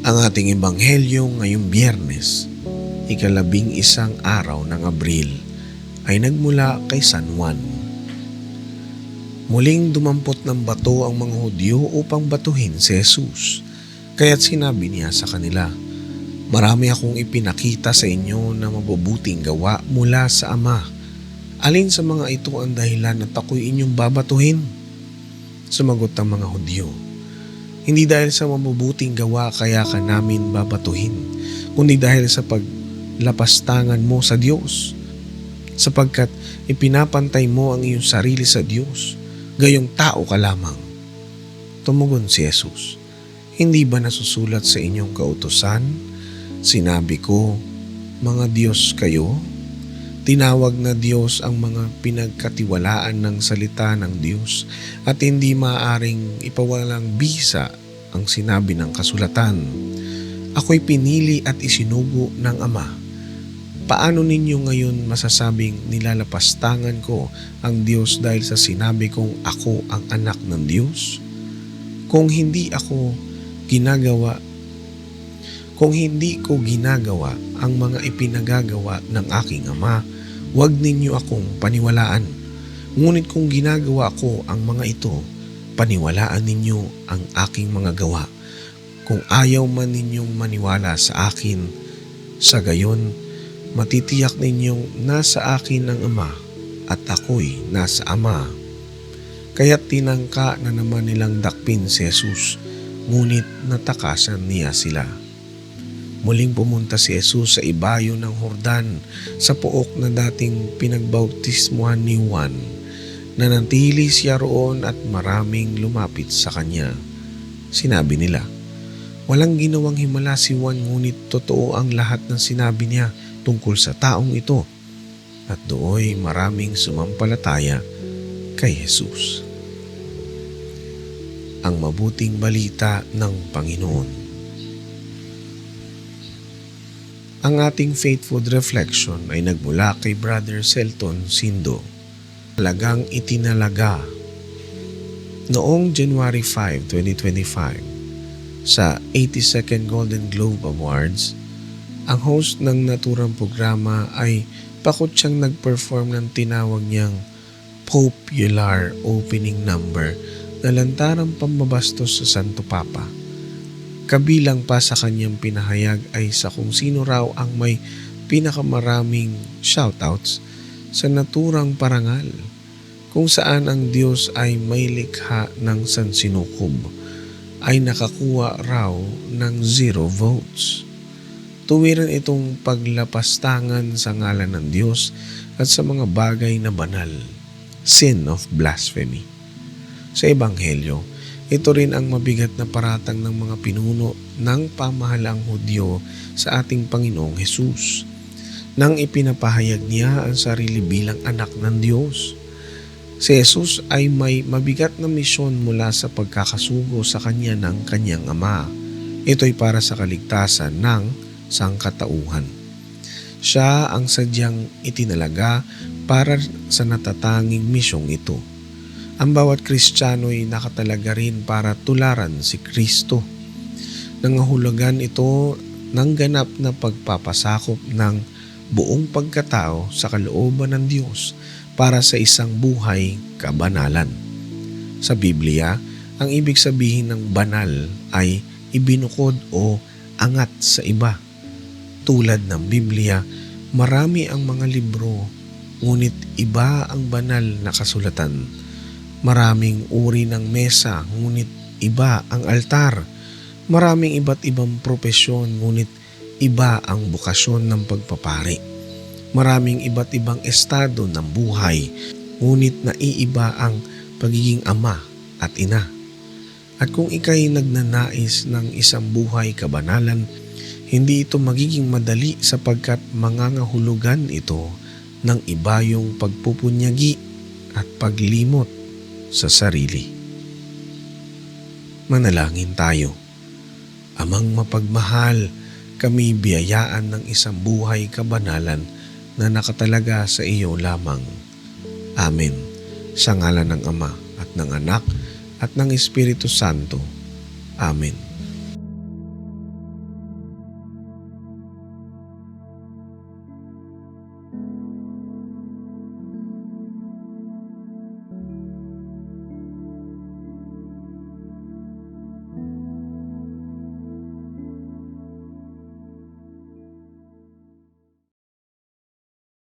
Ang ating ebanghelyo ngayong Biyernes, ika-11 araw ng Abril, ay nagmula kay San Juan. Muling dumampot ng bato ang mga Hudyo upang batuhin si Jesus. Kaya't sinabi niya sa kanila, "Marami akong ipinakita sa inyo na mabubuting gawa mula sa Ama. Alin sa mga ito ang dahilan at ako'y inyong babatuhin?" Sumagot ang mga Hudyo, "Hindi dahil sa mabubuting gawa kaya ka namin babatuhin, kundi dahil sa paglapastangan mo sa Diyos, sapagkat ipinapantay mo ang iyong sarili sa Diyos, gayong tao ka lamang." Tumugon si Jesus, "Hindi ba nasusulat sa inyong kautusan? Sinabi ko, mga Diyos kayo?" Tinawag na Diyos ang mga pinagkatiwalaan ng salita ng Diyos at hindi maaaring ipawalang bisa ang sinabi ng kasulatan. "Ako'y pinili at isinugo ng Ama." Paano ninyo ngayon masasabing nilalapastangan ko ang Diyos dahil sa sinabi kong ako ang anak ng Diyos? Kung hindi ko ginagawa ang mga ipinagagawa ng aking Ama, huwag ninyo akong paniwalaan. Ngunit kung ginagawa ko ang mga ito, paniwalaan ninyo ang aking mga gawa. Kung ayaw man ninyong maniwala sa akin, sa gayon, matitiyak ninyong nasa akin ang Ama at ako'y nasa Ama. Kaya't tinangka na naman nilang dakpin si Jesus, ngunit natakasan niya sila. Muling pumunta si Jesus sa ibayo ng Jordan, sa pook na dating pinagbautismuhan ni Juan. Nanatili siya roon at maraming lumapit sa kanya. Sinabi nila, "Walang ginawang himala si Juan, ngunit totoo ang lahat ng sinabi niya tungkol sa taong ito." At dooy maraming sumampalataya kay Jesus. Ang mabuting balita ng Panginoon. Ang ating faithful reflection ay nagmula kay Brother Celton Sindo. Talagang itinalaga. Noong January 5, 2025, sa 82nd Golden Globe Awards, ang host ng naturang programa ay pakot siyang nag-perform ng tinawag niyang popular opening number na lantarang pambabastos sa Santo Papa. Kabilang pa sa kanyang pinahayag ay sa kung sino raw ang may pinakamaraming shoutouts sa naturang parangal, kung saan ang Diyos ay may likha ng sansinukob, ay nakakuha raw ng 0 votes. Tuwiran itong paglapastangan sa ngalan ng Diyos at sa mga bagay na banal, sin of blasphemy. Sa Ebanghelyo, ito rin ang mabigat na paratang ng mga pinuno ng pamahalaang Hudyo sa ating Panginoong Hesus, nang ipinapahayag niya ang sarili bilang anak ng Diyos. Si Jesus ay may mabigat na misyon mula sa pagkakasugo sa kanya ng kanyang Ama. Ito'y para sa kaligtasan ng sangkatauhan. Siya ang sadyang itinalaga para sa natatanging misyong ito. Ang bawat Kristiyano ay nakatalaga rin para tularan si Kristo. Nangahulugan ito ng ganap na pagpapasakop ng buong pagkatao sa kalooban ng Diyos para sa isang buhay kabanalan. Sa Biblia, ang ibig sabihin ng banal ay ibinukod o angat sa iba. Tulad ng Biblia, marami ang mga libro, ngunit iba ang banal na kasulatan. Maraming uri ng mesa, ngunit iba ang altar. Maraming iba't ibang propesyon, ngunit iba ang bukasyon ng pagpapari. Maraming iba't ibang estado ng buhay, ngunit naiiba ang pagiging ama at ina. At kung ika'y nagnanais ng isang buhay kabanalan, hindi ito magiging madali sapagkat mangangahulugan ito ng ibayong pagpupunyagi at paglimot sa sarili. Manalangin tayo. Amang mapagmahal, kami biyayaan ng isang buhay kabanalan na nakatalaga sa iyo lamang. Amen. Sa ngalan ng Ama at ng Anak at ng Espiritu Santo. Amen.